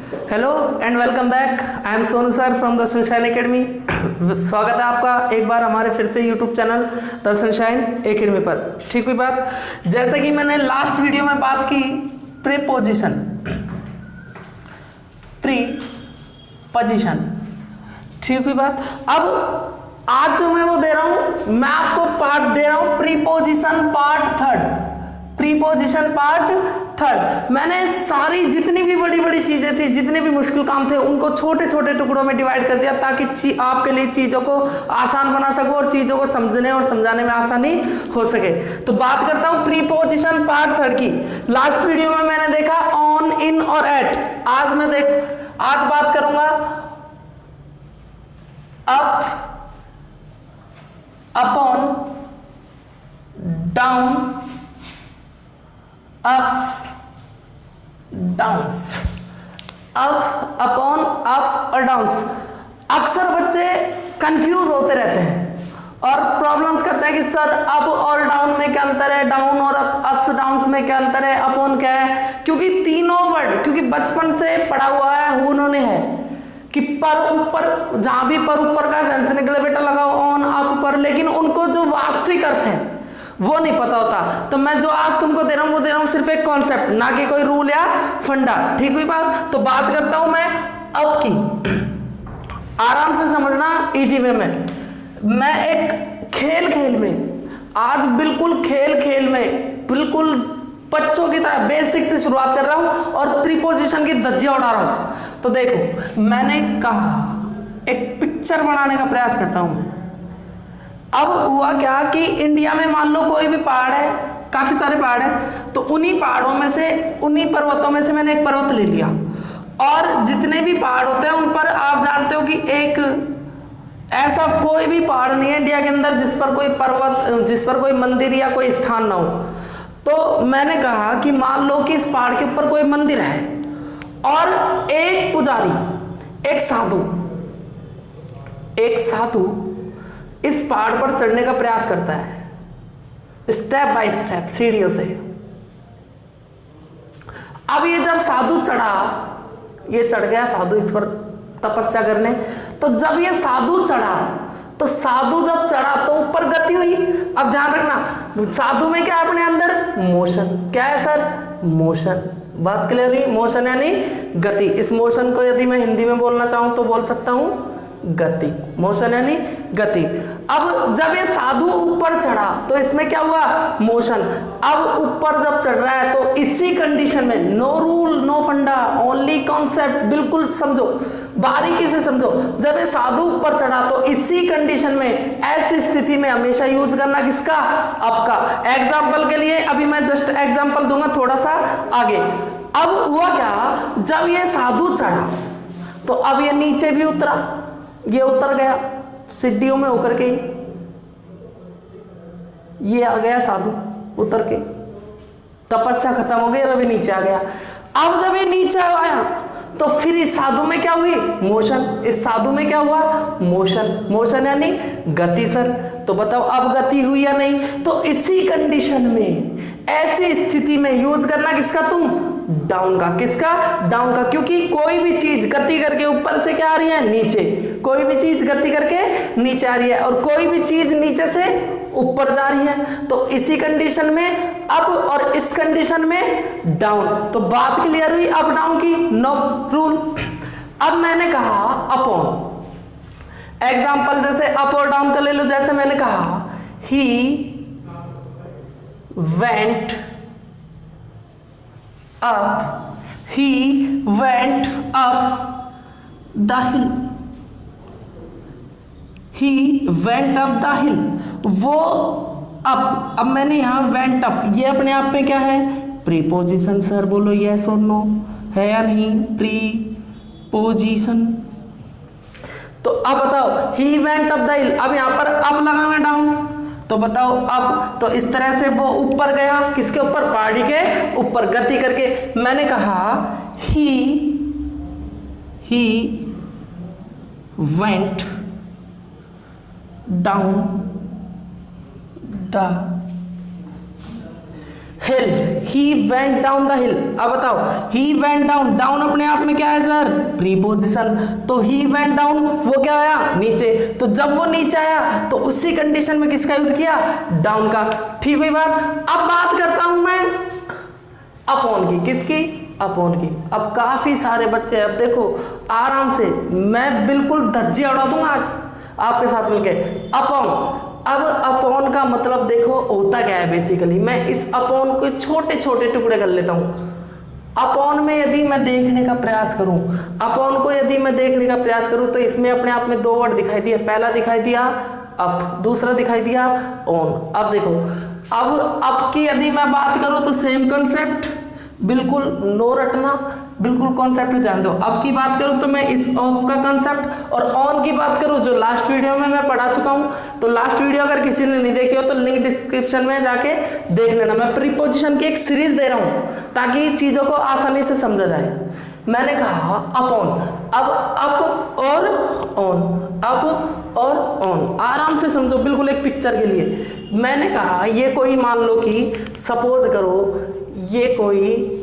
Hello and welcome back. I am Sonu sir from the sunshine academy. स्वागत है आपका एक बार हमारे फिर से YouTube channel the sunshine academy पर। ठीक हुई बात। जैसे कि मैंने लास्ट वीडियो में बात की प्रीपोजिशन, ठीक हुई बात। अब आज जो मैं वो दे रहा हूं, मैं आपको पार्ट दे रहा हूं preposition part third. Preposition part third मैंने सारी जितनी भी बड़ी बड़ी चीजें थी, जितने भी मुश्किल काम थे, उनको छोटे छोटे टुकड़ों में डिवाइड कर दिया ताकि आपके लिए चीजों को आसान बना सकूं और चीजों को समझने और समझाने में आसानी हो सके। तो बात करता हूं प्रीपोजिशन पार्ट थर्ड की। लास्ट वीडियो में मैंने देखा ऑन, इन और एट। आज बात करूंगा up, upon, down, ups, downs. Up, upon, ups और डाउन्स। अक्सर बच्चे कंफ्यूज होते रहते हैं और प्रॉब्लम्स करते हैं कि सर अप और डाउन में क्या अंतर है, डाउन और अप्स डाउन्स में क्या अंतर है, अपॉन क्या है। क्योंकि तीनों वर्ड, क्योंकि बचपन से पढ़ा हुआ है उन्होंने है कि पर ऊपर, जहां भी पर ऊपर का सेंस निकले बेटा लगाओ ऑन, अप, पर, लेकिन उनको जो वास्तविक अर्थ है वो नहीं पता होता। तो मैं जो आज तुमको दे रहा हूं वो दे रहा हूं सिर्फ एक कॉन्सेप्ट, ना कि कोई रूल या फंडा। ठीक हुई बात। तो बात करता हूं मैं अप की। आराम से समझना, इजी वे में। मैं एक खेल में, आज बिल्कुल खेल में, बिल्कुल बच्चों की तरह बेसिक से शुरुआत कर रहा हूं और प्रीपोजिशन की धज्जियां उड़ा रहा हूं। तो देखो, मैंने कहा एक पिक्चर बनाने का प्रयास करता हूं मैं। अब हुआ क्या कि इंडिया में मान लो कोई भी पहाड़ है, काफी सारे पहाड़ हैं, तो उन्हीं पहाड़ों में से, उन्हीं पर्वतों में से मैंने एक पर्वत ले लिया। और जितने भी पहाड़ होते हैं उन पर आप जानते हो कि एक ऐसा कोई भी पहाड़ नहीं है इंडिया के अंदर जिस पर कोई पर्वत, जिस पर कोई मंदिर या कोई स्थान ना हो। तो मैंने कहा कि मान लो कि इस पहाड़ के ऊपर कोई मंदिर है और एक पुजारी, एक साधु इस पहाड़ पर चढ़ने का प्रयास करता है स्टेप बाय स्टेप सीढ़ियों से। अब ये जब साधु चढ़ा, ये चढ़ गया साधु इस पर तपस्या करने। तो जब ये साधु चढ़ा, तो साधु जब चढ़ा तो ऊपर गति हुई। अब ध्यान रखना, साधु में क्या है अपने अंदर? मोशन। क्या है सर? मोशन। बात क्लियर हुई? मोशन यानी गति। इस मोशन को यदि मैं हिंदी में बोलना चाहूं तो बोल सकता हूं गति। मोशन यानी गति। अब जब ये साधु ऊपर चढ़ा तो इसमें क्या हुआ? मोशन। अब ऊपर जब चढ़ रहा है तो इसी कंडीशन में, नो रूल नो फंडा, ओनली कॉन्सेप्ट, बिल्कुल समझो, बारीकी से समझो। जब ये साधु ऊपर चढ़ा तो इसी कंडीशन में, ऐसी स्थिति में हमेशा यूज करना किसका? अप का। एग्जाम्पल के लिए अभी मैं जस्ट एग्जाम्पल दूंगा थोड़ा सा आगे। अब हुआ क्या, जब ये साधु चढ़ा तो अब ये नीचे भी उतरा, ये उतर गया सीढ़ियों में होकर के, ये आ गया साधु उतर के, तपस्या खत्म हो गई और अभी नीचे आ गया। अब जब ये नीचे आया तो फिर इस साधु में क्या हुई? मोशन। इस साधु में क्या हुआ? मोशन। मोशन यानी गति सर। तो बताओ अब गति हुई या नहीं? तो इसी कंडीशन में, ऐसी स्थिति में यूज करना किसका? तुम डाउन का। किसका? डाउन का। क्योंकि कोई भी चीज गति करके ऊपर से क्या आ रही है? नीचे। कोई भी चीज गति करके नीचे आ रही है और कोई भी चीज नीचे से ऊपर जा रही है। तो इसी कंडीशन में अप और इस कंडीशन में डाउन। तो बात क्लियर हुई अप डाउन की, नो रूल। अब मैंने कहा अपॉन। एग्जाम्पल जैसे अप और डाउन का ले लो। जैसे मैंने कहा he went up, he went up the hill, he went up the hill। वो अब मैंने यहां went up, ये अपने आप में क्या है? Preposition sir. बोलो यस और नो, है या नहीं? प्रीपोजिशन। तो अब बताओ he went up the hill। अब यहां पर अब लगा मैं डाउन, तो बताओ अब, तो इस तरह से वो ऊपर गया, किसके ऊपर? पहाड़ी के ऊपर गति करके। मैंने कहा he went down the hill, he went down the हिल। अब बताओ, ही वेंट डाउन, डाउन अपने आप में क्या है सर, प्रीपोजिशन, तो ही वेंट डाउन वो क्या आया, नीचे, तो जब वो नीचे आया तो उसी कंडीशन में किसका यूज किया, डाउन का। ठीक हुई बात। अब बात करता हूं मैं अपॉन की, किसकी, अपॉन की। अब काफी सारे बच्चे, अब देखो आराम से मैं बिल्कुल धज्जियां उड़ा दूंगा आज आपके साथ मिलके। अपॉन, अब अपॉन का मतलब देखो होता क्या है बेसिकली, मैं इस अपॉन को छोटे छोटे टुकड़े कर लेता हूं। अपॉन में यदि मैं देखने का प्रयास करूं, अपॉन को यदि मैं देखने का प्रयास करूं तो इसमें अपने आप में दो वर्ड दिखाई दिए, पहला दिखाई दिया अप, दूसरा दिखाई दिया ऑन। अब देखो, अब अप की यदि मैं बात करूं तो सेम कॉन्सेप्ट, बिल्कुल नो रटना, बिल्कुल कॉन्सेप्ट पे ध्यान दो। अब की बात करूं तो मैं इस ऑफ का कॉन्सेप्ट, और ऑन की बात करूं जो लास्ट वीडियो में मैं पढ़ा चुका हूं, तो लास्ट वीडियो अगर किसी ने नहीं देखी हो तो लिंक डिस्क्रिप्शन में जाके देख लेना। मैं प्रीपोजिशन की एक सीरीज दे रहा हूं ताकि चीजों को आसानी से समझा जाए। मैंने कहा अपॉन, अब अप और ऑन, अप और ऑन, आराम से समझो बिल्कुल एक पिक्चर के लिए। मैंने कहा ये कोई, मान लो कि सपोज करो ये कोई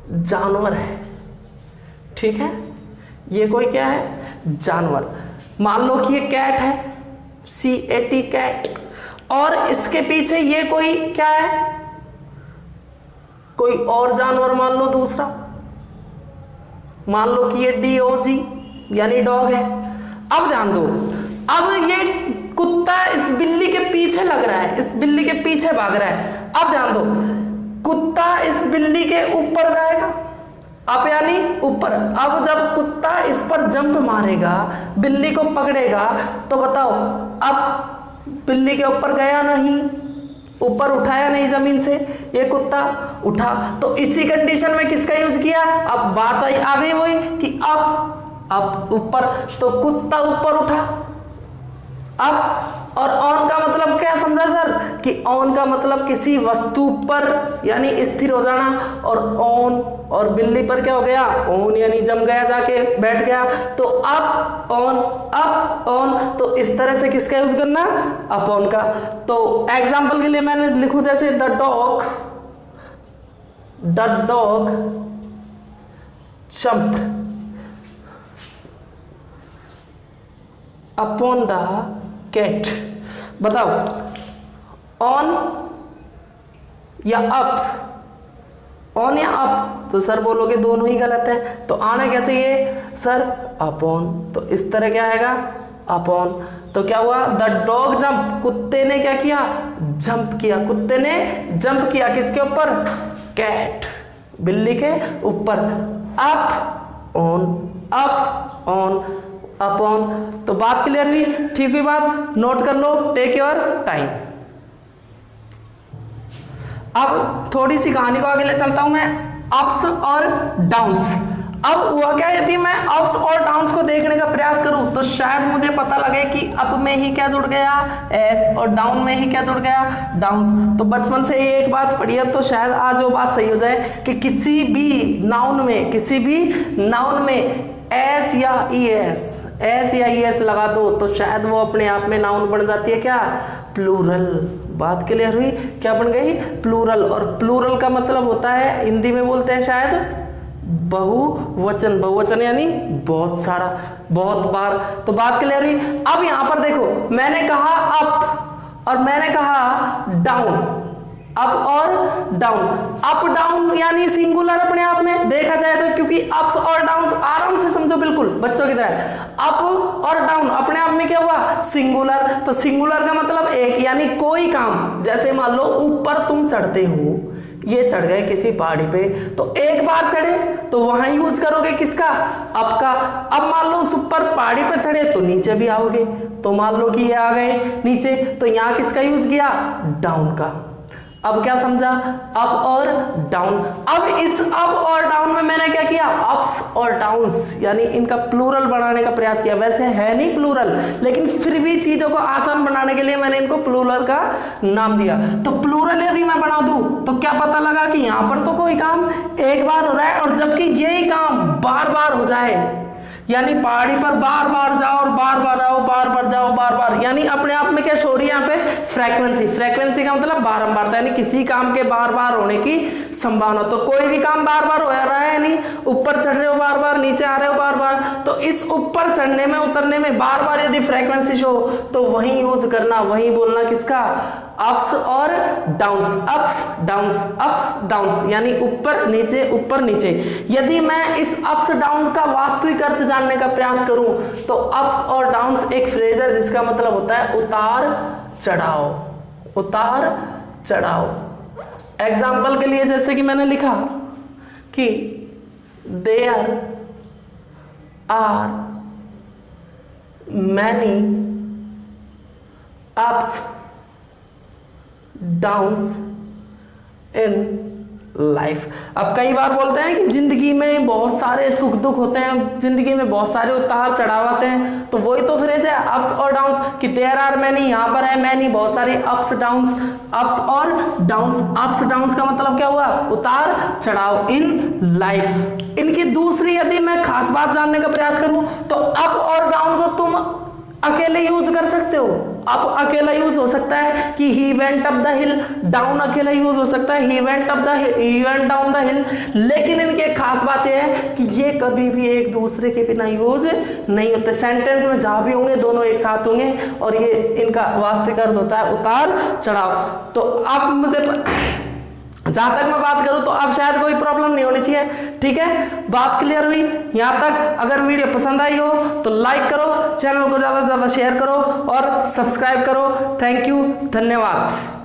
जानवर है, ठीक है, ये कोई क्या है, जानवर। मान लो कि ये कैट है, CAT कैट, और इसके पीछे ये कोई क्या है, कोई और जानवर मान लो दूसरा, मान लो कि ये DOG यानी डॉग है। अब ध्यान दो, अब ये कुत्ता इस बिल्ली के पीछे लग रहा है, इस बिल्ली के पीछे भाग रहा है। अब ध्यान दो, कुत्ता इस बिल्ली के ऊपर जाएगा, अप यानी ऊपर। अब जब कुत्ता इस पर जंप मारेगा, बिल्ली को पकड़ेगा, तो बताओ अब बिल्ली के ऊपर गया नहीं, ऊपर उठाया नहीं जमीन से, ये कुत्ता उठा, तो इसी कंडीशन में किसका यूज किया। अब बात आई आ गई वही कि अब ऊपर, तो कुत्ता ऊपर उठा। अब और ऑन का मतलब क्या समझा सर, कि ऑन का मतलब किसी वस्तु पर यानी स्थिर हो जाना, और ऑन और बिल्ली पर क्या हो गया, ऑन यानी जम गया, जाके बैठ गया, तो अप ऑन, तो इस तरह से किसका यूज करना, अपॉन का। तो एग्जांपल के लिए मैंने लिखूं जैसे the dog jumped upon the cat. बताओ ऑन या अप, ऑन या अप, तो सर बोलोगे दोनों ही गलत है, तो आना क्या चाहिए सर, अपॉन। तो इस तरह क्या आएगा, अपॉन। तो क्या हुआ, द डॉग जंप, कुत्ते ने क्या किया, जंप किया, कुत्ते ने जंप किया, किसके ऊपर, कैट, बिल्ली के ऊपर। Up on upon. तो बात क्लियर हुई, ठीक हुई बात, नोट कर लो, टेक योर टाइम। अब थोड़ी सी कहानी को आगे ले चलता हूं मैं, अप्स और डाउन्स। अब हुआ क्या, यदि मैं अप्स और डाउन्स को देखने का प्रयास करूं तो शायद मुझे पता लगे कि अप में ही क्या जुड़ गया, एस, और डाउन में ही क्या जुड़ गया, डाउन्स। तो बचपन से ये एक बात पढ़ी है, तो शायद आज वो बात सही हो जाए कि किसी भी नाउन में एस या ईएस लगा दो तो शायद वो अपने आप में नाउन बन जाती है क्या, प्लूरल। बात क्लियर हुई, क्या बन गई, प्लूरल। और प्लूरल का मतलब होता है, हिंदी में बोलते हैं शायद बहुवचन, बहुवचन यानी बहुत सारा, बहुत बार। तो बात क्लियर हुई। अब यहां पर देखो, मैंने कहा अप और मैंने कहा डाउन, अप और डाउन। अप डाउन यानी सिंगुलर अपने आप में देखा जाए तो, क्योंकि अप्स और डाउन्स, आराम से समझो बिल्कुल बच्चों की तरह। अप और डाउन अपने आप में क्या हुआ, सिंगुलर। तो सिंगुलर का मतलब एक, यानी कोई काम, जैसे मान लो ऊपर तुम चढ़ते हो, ये चढ़ गए किसी पहाड़ी पे, तो एक बार चढ़े तो वहां यूज करोगे किसका, अप का। अब मान लो उस ऊपर पहाड़ी पे चढ़े तो नीचे भी आओगे, तो मान लो कि ये आ गए नीचे, तो यहां किसका यूज किया, डाउन का। अब क्या समझा, अप और डाउन। अब इस अप और डाउन में मैंने क्या किया, अप्स और डाउन्स यानी इनका प्लूरल बनाने का प्रयास किया। वैसे है नहीं प्लूरल, लेकिन फिर भी चीजों को आसान बनाने के लिए मैंने इनको प्लूरल का नाम दिया। तो प्लूरल यदि मैं बना दूं तो क्या पता लगा कि यहां पर तो कोई काम एक बार हो रहा है, और जबकि यही काम बार बार हो जाए, यानी पहाड़ी पर बार बार जाओ और बार बार आओ, बार बार जाओ, बार बार, यानी अपने आप में क्या शो हो रही है यहाँ पे, फ्रीक्वेंसी। फ्रीक्वेंसी का मतलब बारंबारता, यानी किसी काम के बार बार होने की संभावना। तो कोई भी काम बार बार हो रहा है, यानी ऊपर चढ़ रहे हो बार बार, नीचे आ रहे हो बार बार, तो इस ऊपर चढ़ने में उतरने में बार बार यदि फ्रीक्वेंसी शो तो वही यूज करना, वही बोलना किसका, अप्स और downs, ups downs, ups downs, यानी ऊपर नीचे ऊपर नीचे। यदि मैं इस अप्स डाउन का वास्तविक अर्थ जानने का प्रयास करूं तो अप्स और डाउन्स एक फ्रेज है जिसका मतलब होता है उतार चढ़ाव, उतार चढ़ाव। एग्जाम्पल के लिए जैसे कि मैंने लिखा कि there are many ups downs in life. अब कई बार बोलते हैं कि जिंदगी में बहुत सारे सुख दुख होते हैं, जिंदगी में बहुत सारे उतार चढ़ाव आते हैं, तो वही तो फ्रेज है अप्स और डाउन्स कि देयर आर मैनी, यहाँ पर है मैनी, बहुत सारे अप्स डाउन्स, अप्स और डाउन्स। अप्स डाउन्स का मतलब क्या हुआ, उतार चढ़ाव इन लाइफ। इनकी दूसरी यदि मैं खास बात जानने का प्रयास करूं तो अप और डाउन को तुम अकेले यूज कर सकते हो। अप अकेला यूज हो सकता है कि he went up the hill, down अकेला यूज हो सकता है he went up the hill, he went down the हिल। लेकिन इनकी एक खास बात यह है कि ये कभी भी एक दूसरे के बिना यूज नहीं होते। सेंटेंस में जहां भी होंगे दोनों एक साथ होंगे और ये इनका वास्तविक अर्थ होता है उतार चढ़ाव। तो अब मुझे जहां तक मैं बात करूं तो अब शायद कोई प्रॉब्लम नहीं होनी चाहिए, ठीक है, बात क्लियर हुई यहां तक। अगर वीडियो पसंद आई हो तो लाइक करो, चैनल को ज्यादा से ज्यादा शेयर करो और सब्सक्राइब करो। थैंक यू, धन्यवाद।